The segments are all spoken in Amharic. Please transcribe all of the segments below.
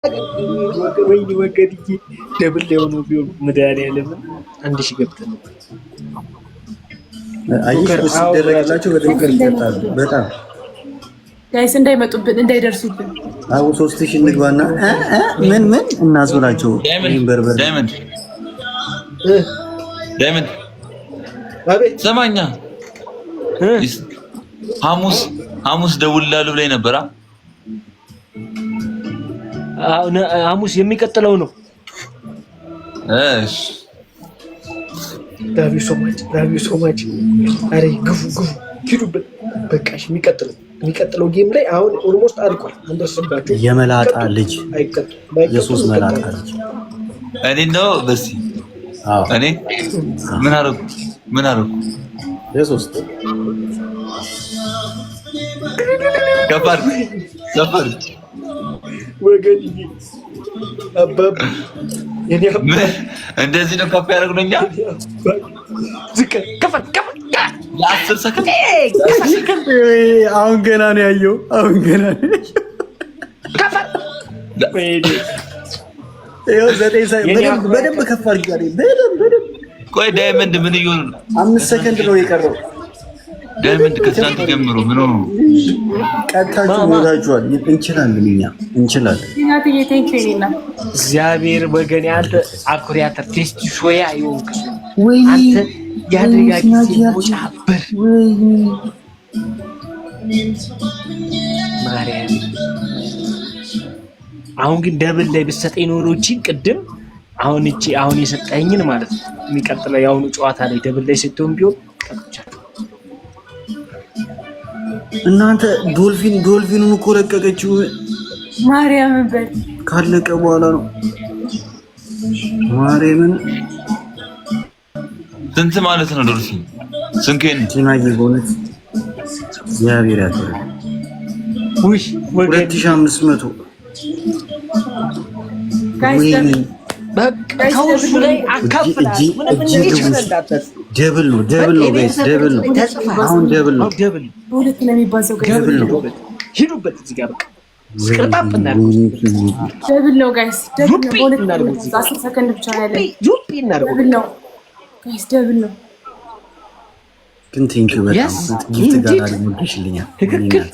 ወይኔ ወገድዬ ደብል የሆኑ ቢሆን መድኃኒዓለምን አንድ ሺህ ገብተን አይሽ ሲደረግላቸው በደንብ ይቀጣሉ። በጣም ጋይስ እንዳይመጡብን እንዳይደርሱብን። አው 3000 እንግባና ምን እናዙላቸው። በርበር ዳይመንድ አቤት ሰማኛ ሐሙስ ደውልልሃለሁ ብላኝ ነበር። ሐሙስ የሚቀጥለው ነው። እሺ ላቭ ዩ ሶ ማች አሬ ግፉ ሂዱበት። በቃሽ። የሚቀጥለው ጌም ላይ አሁን ኦልሞስት አልቋል። እንደሰባችሁ የመላጣ ልጅ የሶስት መላጣ ልጅ እኔ ነው በሲ እኔ ምን አደረኩ የሶስት ገባር ወገን አባብ የኔ አባብ እንደዚህ ነው ከፍ ያደርጉኛ ዝቅ ከፍ ለ10 ሰከንድ አሁን ገና ነው ያየው። ከፍ በደንብ ከፍ አድርጊ። በደንብ ቆይ ዳይመንድ ምን ይሆን ነው? 5 ሰከንድ ነው የቀረው። ዳይመንድ ከትናንት ጀምሮ ምን ሆነ? ቀጣችሁ ወዳጇል። እንችላለን። እናትዬ ቴንክ ዩ ኒና እግዚአብሔር ወገን ያንተ አኩሪያተ ቴስት ሾያ ይወንክ ወይኔ አንተ ያድርጋ ጊዜ ወጫበር ማርያም። አሁን ግን ደብል ላይ ብትሰጠኝ ኖሮችን ቅድም አሁን የሰጠኝን ማለት ነው። የሚቀጥለው የአሁኑ ጨዋታ ላይ ደብል ላይ ስትሆን ቢሆን ቀጥቻለሁ። እናንተ ዶልፊኑን እኮ ለቀቀችው ማርያም በል ካለቀ በኋላ ነው። ማርያምን ስንት ማለት ነው ዶልፊን? ስንኬን ቲናዬ በእውነት እግዚአብሔር ያክብር። ውይ ወገን 2500 ጋይስ በቃ ከውሱ ላይ አካፍላለሁ። ደብል ነው ጋይስ፣ ደብል ነው። አሁን ደብል ነው። በሁለት ነው የሚባዛው ጋይስ። ደብል ነው። ሂዱበት እዚህ ጋር በቃ ስቅርጣብ እናድርግ። ደብል ነው ጋይስ፣ ደብል ነው። በሁለት ነው። 10 ሰከንድ ብቻ ነው ያለው። ዩፒ እናድርግ። ደብል ነው ጋይስ፣ ደብል ነው። ግን ቴንኪው በጣም ጊፍት ጋር አድርገሽልኛል። ትክክል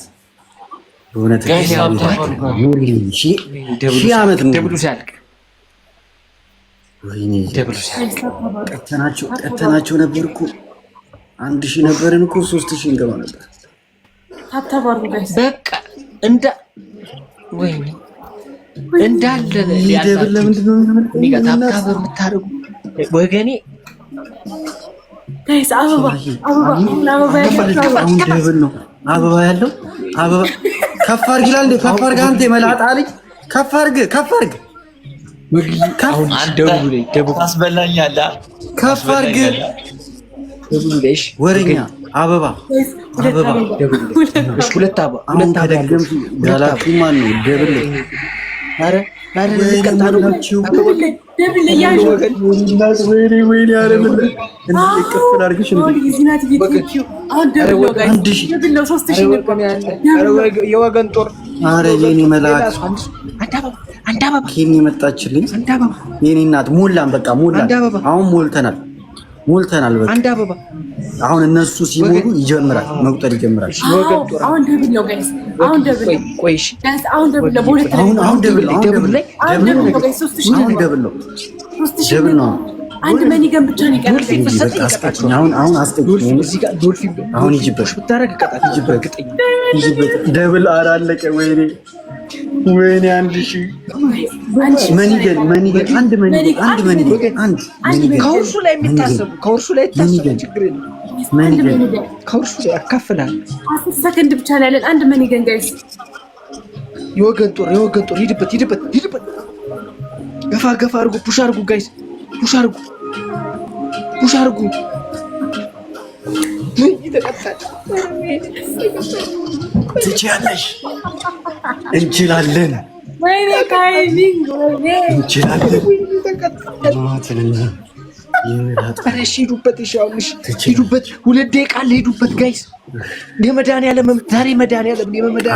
በእውነት ጋይስ። ሺህ ዓመት ነው ደብሉ ሲያልቅ ወይኔ ቀተናቸው ነበር እኮ 1000 ነበርን እኮ 3000 እንገባ ነበር። ታተባሩ ጋይስ በቃ ወይኔ እንዳለ ደብል ለምንድን ነው ታብታብ የምታደርጉ ወገኔ? ጋይስ አበባ አሁን ደብል ነው። አበባ ያለው ከፍ አድርግ ይላል እንዴ? ከፍ አድርግ አንተ መላጣ ልጅ ከፍ አድርግ አሁን ደብሉ ላይ ታስበላኛለህ። ከፍ አድርግ ደብሉ ላይ ወሬኛ አበባ ሁለት አበባ ጋላክሲ ማን ነው ደብል? አረ ልቀጣችሁ ደብል ያዩ ወይኔ አረምን እንቅፍል አድርግሽ ደብል ነው 3000 ነበር የወገን ጦር። አረ የኔ መልአክ አንድ አበባ ኬሚ መጣችልኝ። የኔ እናት ሞላን፣ በቃ ሞላን። አሁን ሞልተናል በቃ አንድ አበባ። አሁን እነሱ ሲሞሉ ይጀምራል፣ መቁጠር ይጀምራል። አሁን ደብል ነው ጋይስ፣ አሁን ደብል ነው። ቆይሽ አሁን ደብል ነው። በሁለት አሁን ደብል ነው። ደብል ነው። አንድ መኒገን ብቻ ነው የቀረው። በቃ አስቀጭኝ። አሁን አስቀጭኝ። እዚህ ጋር ዶልፊን አሁን ይጅበት ብታረግ ቀጣት ይጅበት። ደብል አላለቀ። ወይኔ 1000 መኒገን አንድ መኒገን ከውርሱ ላይ የሚታሰቡ ከውርሱ ላይ የታሰቡ ችግር የለም። ከውርሱ ላይ ያካፍላል። 10 ሰከንድ ብቻ ነው ያለን። አንድ መኒገን ጋይስ፣ የወገን ጦር ሂድበት። ገፋ አድርጉ፣ ፑሽ አድርጉ ጋይስ፣ ፑሽ አድርጉ። ትችያለሽ። እንችላለን። ወይኔ ታይሚንግ እንችላለን። ሂዱበት፣ ሂዱበት። 2 ደቂቃ አለ። ሂዱበት ጋይስ፣ የመድኃኒዓለም ዛሬ መድኃኒዓለም መምጫ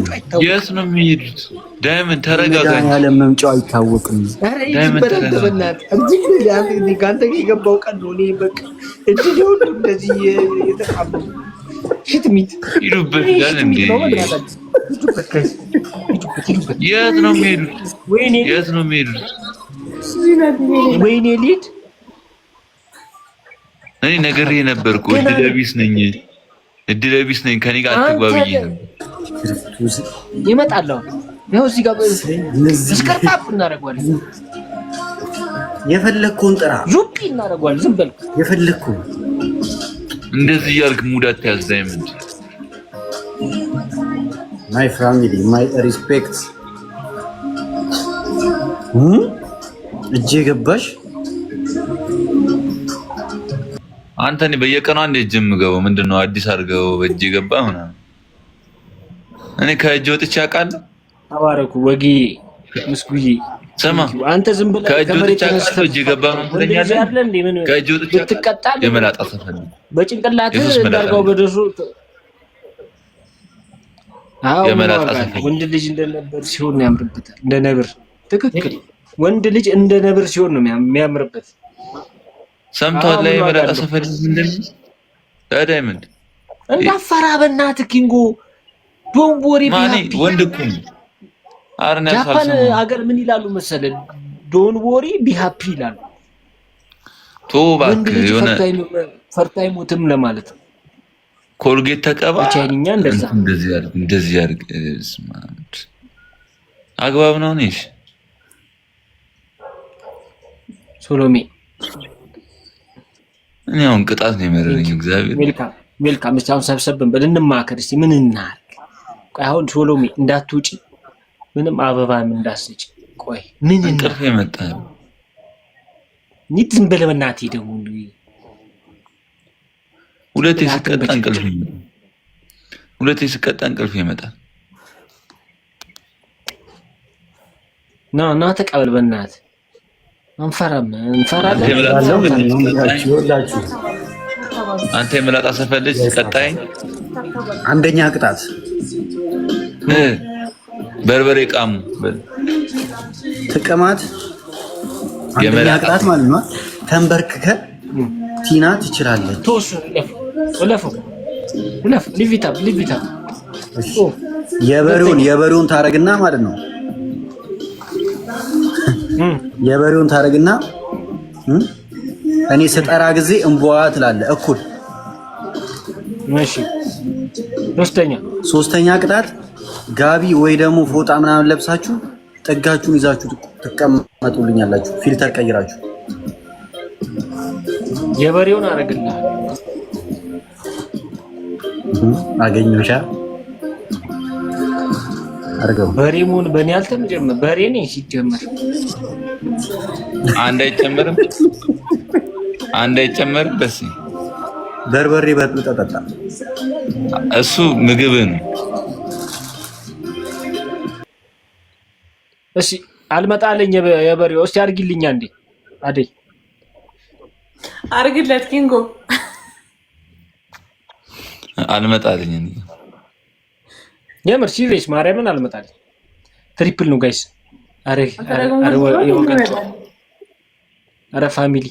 አይታወቅም። የት ነው የሚሄዱት? ዳይመንድ ተረጋጋ። መድኃኒዓለም መምጫው አይታወቅም። ኧረ ይበላል በእናትህ እዚህ ከአንተ የገባው ቀን ነው። እኔ በቃ እድል ሁሉ እንደዚህ የተቃበሉ ሽትሚት ይሉበት ጋር እንዴ የት ነው የሚሄዱት? የት ነው የሚሄዱት? ወይኔ ልሂድ እኔ ነግሬ ነበርኩ። እድለቢስ ነኝ ከኔ ጋር አትግባብኝ ነው። ይመጣል ነው እዚህ ጋር እስከርታፕ እናደርገዋለን። የፈለግኩን ጥራ ዙፒ እናደርገዋለን። ዝም በል የፈለግኩን እንደዚህ እያልክ ሙድ አትያዝ ዳይመንድ። ማይ ፋሚሊ ማይ ሪስፔክት እጄ ገባሽ። አንተ እኔ በየቀኑ አንዴ እጅ የምገባው ምንድን ነው? አዲስ አድርገው በእጅ ገባ ምናምን። እኔ ከእጅ ወጥቼ አውቃለሁ። ተባረኩ ወጊ ምስጉዬ። ስማ አንተ ዝም ብለህ ከእጅ ወጥቼ አውቃለሁ። እጅ ገባ ነው ትለኛለህ። ከእጅ ወጥቼ ብትቀጣል የመላጣ ሰፈን በጭንቅላትህ እንዳርጋው በደርሶ የመላጣ ሰፈን። ወንድ ልጅ እንደነበር ሲሆን ያምርበታል። እንደ ነብር ትክክል። ወንድ ልጅ እንደ ነብር ሲሆን ነው የሚያምርበት። ሰምቷል ላይ የመላጣ ሰፈር ምንድን ነው? ዳይመንድ እንዳፈራ በእናትህ ኪንጎ ዶንት ወሪ ማኔ ወንድ እኮ ነው። አርና ጃፓን ሀገር ምን ይላሉ መሰለህ? ዶንት ወሪ ቢ ሃፒ ይላሉ። ቶ እባክህ የሆነ ፈርታይ ሞትም ለማለት ነው። ኮልጌት ተቀባ ቻይንኛ እንደዚህ ያርግ ስማት አግባብ ነው ነሽ ሶሎሜ። እኔ አሁን ቅጣት ነው የመረረኝ። እግዚአብሔር ዌልካም። እስኪ አሁን ሰብሰብን በል እንማከር እስኪ ምን እናድርግ? ቆይ አሁን ሶሎሜ እንዳትውጪ፣ ምንም አበባም እንዳትሰጪ። ቆይ ምን እንቅልፍ የመጣ ኒት ዝም በል በእናትህ። ደግሞ ሁለቴ ስቀጣ እንቅልፍ ይመጣል። ና ተቀበል በእናትህ። እንፈራለን። አንተ የመላጣ ሰፈር ልጅ ቀጣይ አንደኛ ቅጣት በርበሬ ቃሙ ትቀማት። አንደኛ ቅጣት ማለት ነው ተንበርክከ ቲና ትችላለህ። ሊቪታ የበሬውን ታረግና ማለት ነው የበሬውን ታረግና እኔ ስጠራ ጊዜ እንቧ ትላለህ እኩል። እሺ ሶስተኛ ቅጣት ጋቢ ወይ ደግሞ ፎጣ ምናምን ለብሳችሁ ጥጋችሁን ይዛችሁ ትቀመጡልኛላችሁ። ፊልተር ቀይራችሁ የበሬውን አረግልሃል። አገኘሻ አርገው በሬሙን በእኔ አልተጀመረ በሬ ነኝ ሲጀመር። አንድ አይጨመርም በስ በርበሬ በጥብጠህ ጠጣ። እሱ ምግብ ነው። እሺ አልመጣለኝ የበሬው። እስቲ አርጊልኛ እንዴ አደይ አርግለት ኪንጎ አልመጣለኝ እንዴ የምር ሲሪየስ ማርያምን አልመጣለኝ። ትሪፕል ነው ጋይስ። አረ ፋሚሊ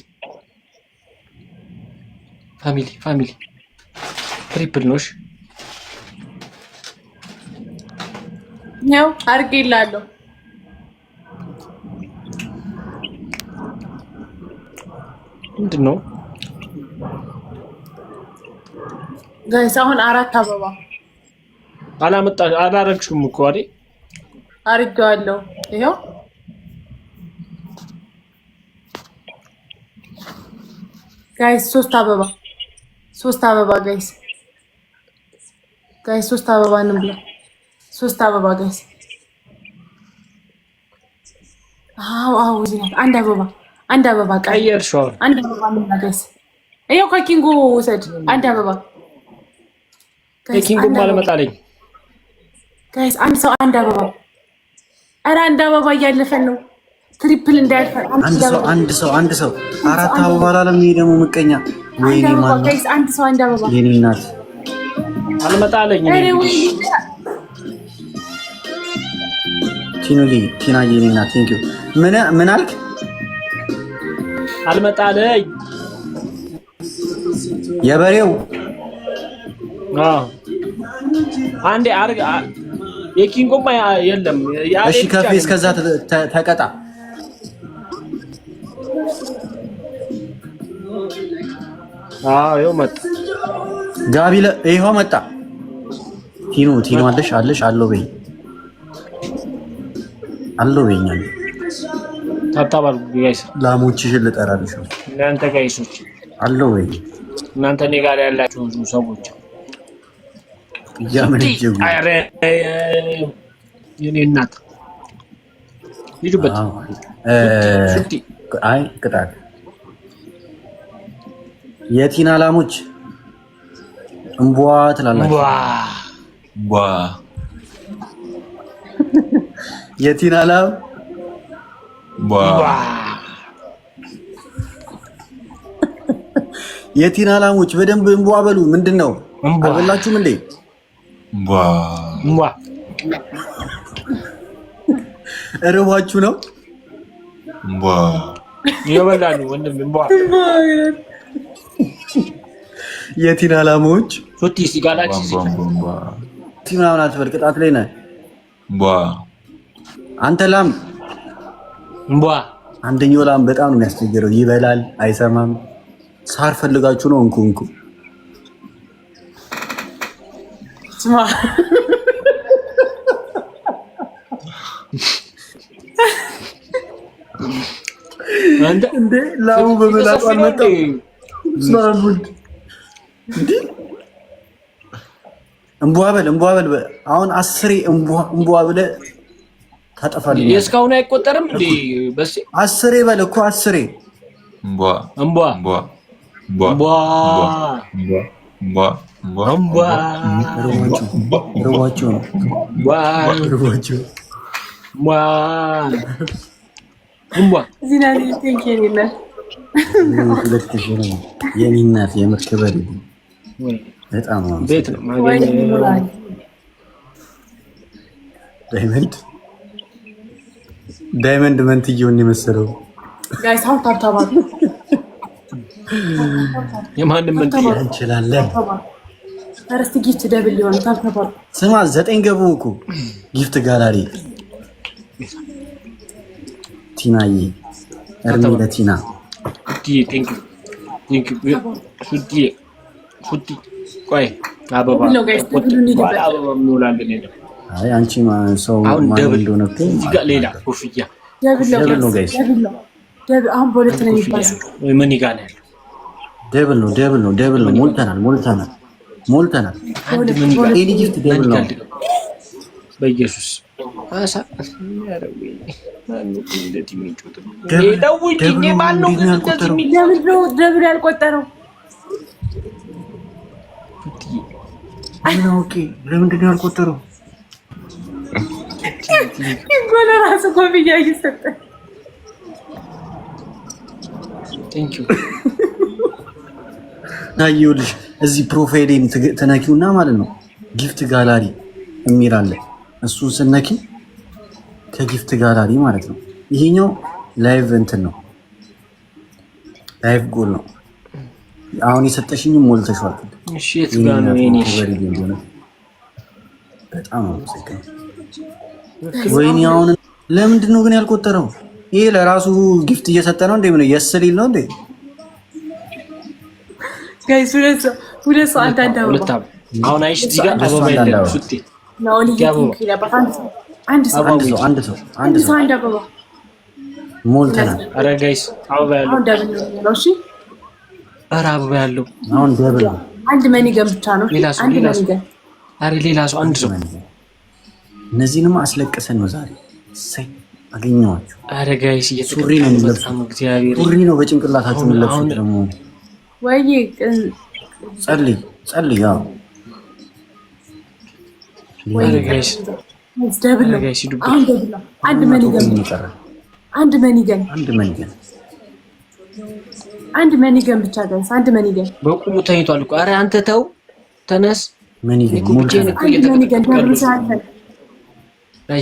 ትሪፕል ነው። እሺ ነው አርጌላለሁ። ምንድን ነው ጋይስ? አሁን 4 አበባ አላረግሽም እኮ አይደል? አርጌዋለሁ። ይሄው ጋይስ 3 አበባ ጋይስ 3 አበባ ነው ብለ 3 አበባ ጋይስ። አዎ እዚህ አንድ አበባ ቀየርሽው። አንድ አበባ ነው ጋይስ። ይሄው ከኪንጎ ወሰድ አንድ አበባ ኪንጎ ማለመጣለኝ ጋይስ። አንድ አበባ። ኧረ አንድ አበባ እያለፈን ነው። ትሪፕል እንዳያልፈ አንድ ሰው 4 አበባ ላለም። ይሄ ደግሞ ምቀኛ። ወይኔ ማለት ጋይስ አንድ አበባ የኔ እናት አልመጣለኝ ቲናዬ ነኝና ቴንክ ዩ ምን አልክ? አልመጣለኝ የበሬው አንዴ አርግ የኪንጎማ የለም። እሺ ከፌ እስከዛ ተቀጣ። ይኸው መጣ ጋቢ ይኸው መጣ። ቲኖ አለሽ አለው በይ አለው በይኛል። ታታባል ጋይስ ላሞችሽን ልጠራልሽ ነው። እናንተ ጋይሶች አለው በይ እናንተ እኔ ጋር ያላችሁ ሰዎች ያመነጀው የኔ እናት ይዱበት አይ ቅጣት የቲና ላሞች እንቧ ትላላችሁ። ዋ የቲና ላም ዋ የቲና ላሞች በደንብ እንቧ በሉ። ምንድነው አልበላችሁም እንዴ? ዋ እርቧችሁ ነው? ይበላሉ ወንድም እንቧ የቲና ላሞች ሱቲ ሲጋላች ቲና ናት። በቅጣት ላይ ነህ። አንተ ላም እንቧ አንደኛው ላም በጣም ነው የሚያስቸግረው። ይበላል አይሰማም። ሳር ፈልጋችሁ ነው እንኩ ስማ እንዴ ላሙ በመላጣ አልመጣም። ስማርቡድ እንዴ እንቧ በል አሁን 10 እንቧ ብለ ታጠፋለህ። የእስካሁን አይቆጠርም እንዴ? በስ 10 በል እኮ 10 የኔ እናት የምር ክበር በጣም ቤት ነው ዳይመንድ መንትየውን የመሰለው ጋይስ አሁን ታብታባሉ የማንም መንት እንችላለን። አረስቲ ጊፍት ደብል ሊሆን ታብታባሉ። ስማ 9 ገቡ እኮ ጊፍት ጋላሪ ቲናዬ እርሜ ለቲና ፉቲ ቆይ አበባ እንውላለን። አይ አንቺ ሰው ማን እንደሆነ እኮ እዚህ ጋር ሌላ ኮፍያ ደብል ነው ጋይስ። አሁን በሁለት ነው የሚባለው። ምን ይጋል ያለው ደብል ነው። ሞልተናል። አንድ ምን ይጋል ኤሊ ጊፍት ደብል ነው። በኢየሱስ አሳ ያረዊ ደብል ያልቆጠረው ለምንድን ነው ያልቆጠረው? ጎለ ራሱ ኮፍያ እየሰጠ ታየውልሽ። እዚህ ፕሮፋይሌን ተነኪውና ማለት ነው ጊፍት ጋላሪ የሚል አለ። እሱን ስነኪ ከጊፍት ጋላሪ ማለት ነው። ይሄኛው ላይቭ እንትን ነው፣ ላይቭ ጎል ነው። አሁን የሰጠሽኝም ሞልተሽዋል። እሺ የት ጋር ነው የኔ? በጣም አመሰግናለሁ። ወይኔ አሁን ለምንድን ነው ግን ያልቆጠረው? ይሄ ለራሱ ጊፍት እየሰጠ ነው እንዴ? ምን የስሊል ነው እንዴ? ጋይስ ሁለት ሰው አንድ አበባ አሁን አይሽ እዚህ ጋር አበባ የለም። ሱቲ ነው ሊገኝ ይላል። አንድ ሰው አንድ አበባ ሞልተናል። ኧረ ጋይስ አበባ ያለው አሁን ደብል ነው። እሺ ኧረ አበባ ያለው አሁን ደብል ነው። አንድ መኒገን ብቻ ነው። አንድ መኒገን። ኧረ ሌላ ሰው አንድ ሰው። እነዚህንም አስለቅሰን ነው ዛሬ። እሰይ አገኘኋችሁ። ኧረ ጋይስ ሱሪ ነው የሚለብሱት። እግዚአብሔር ሱሪ ነው በጭንቅላታችሁ የሚለብሱት። ደግሞ ወይ ጸልይ ያው ኧረ ጋይስ ደብል ነው። አሁን ደብል ነው። አንድ መኒገን ብቻ ጋይስ። አንድ መኒገን በቁሙ ተኝቷል እኮ። ኧረ አንተ ተው ተነስ። ምን ይገኝ ሙሉ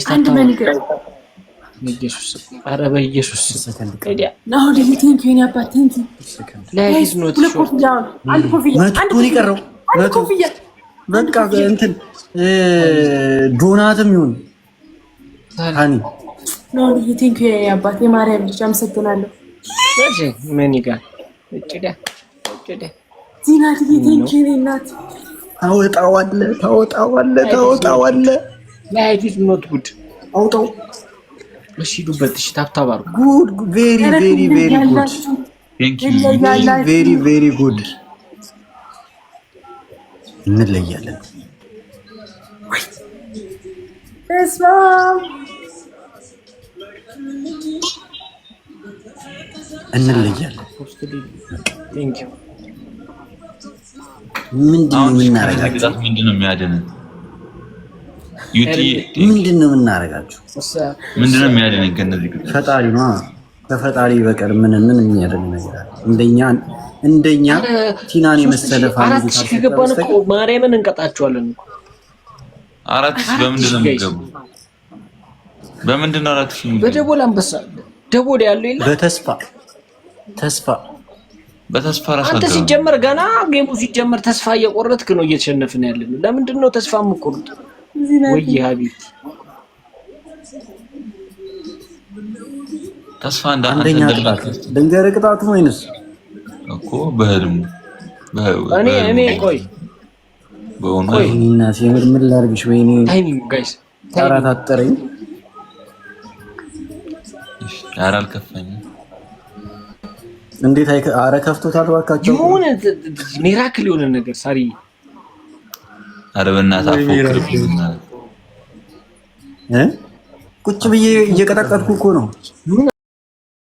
አንድ መንገድ ኢየሱስ ኧረ በኢየሱስ በቃ እንትን ዶናትም ይሁን ሃኒ አባቴ ማርያም ልጅ አመሰግናለሁ። ምን ይጋል እጭዳ ዚናት ቴንኪው እናት ታወጣዋለህ ላይፍ ኢዝ ኖት ጉድ አውጣው። እሺ ዱበት እሺ ታብታብ አድርጉ። ጉድ ቬሪ ቬሪ ቬሪ ጉድ ቬሪ ቬሪ ጉድ። እንለያለን እንለያለን። ቴንኪው ምንድነው የምናረጋቸው? ምንድነው የሚያድነን? ምንድነው የምናረጋቸው? ምንድነው የሚያድነን? ከነዚህ ፈጣሪ ነው። ከፈጣሪ በቀር ምን የሚያድን ነገር አለ? እንደኛ ቲናን የመሰለ ፋሚሊ ከገባን እኮ ማርያምን እንቀጣቸዋለን እኮ። አራትስ በምንድን ነው የሚገቡ? በምንድን ነው አራትስ የሚገቡ? በደቦል አንበሳ ደቦል ያለው የለም። በተስፋ ራስ አንተ ሲጀመር ገና ጌሙ ሲጀመር ተስፋ እየቆረጥክ ነው እየተሸነፍን ያለን። ለምንድን ነው ተስፋ የምቆርጥ? ወይ ሀቢብ ተስፋ አንደኛ ቅጣት ድንገር ቅጣቱ ወይንስ እኮ በህልም እኔ ቆይ እና ሲምር ምን ላድርግሽ? ወይኔ ታይሚንግ ጋይስ ታራት አጠረኝ። ያራል ከፈኝ እንዴት አረ ከፍቶታል። እባካችሁ የሆነ ሚራክል የሆነ ነገር ሳሪ አረ በእናትህ አፎክርብኝ ቁጭ ብዬ እየቀጠቀጥኩ እኮ ነው።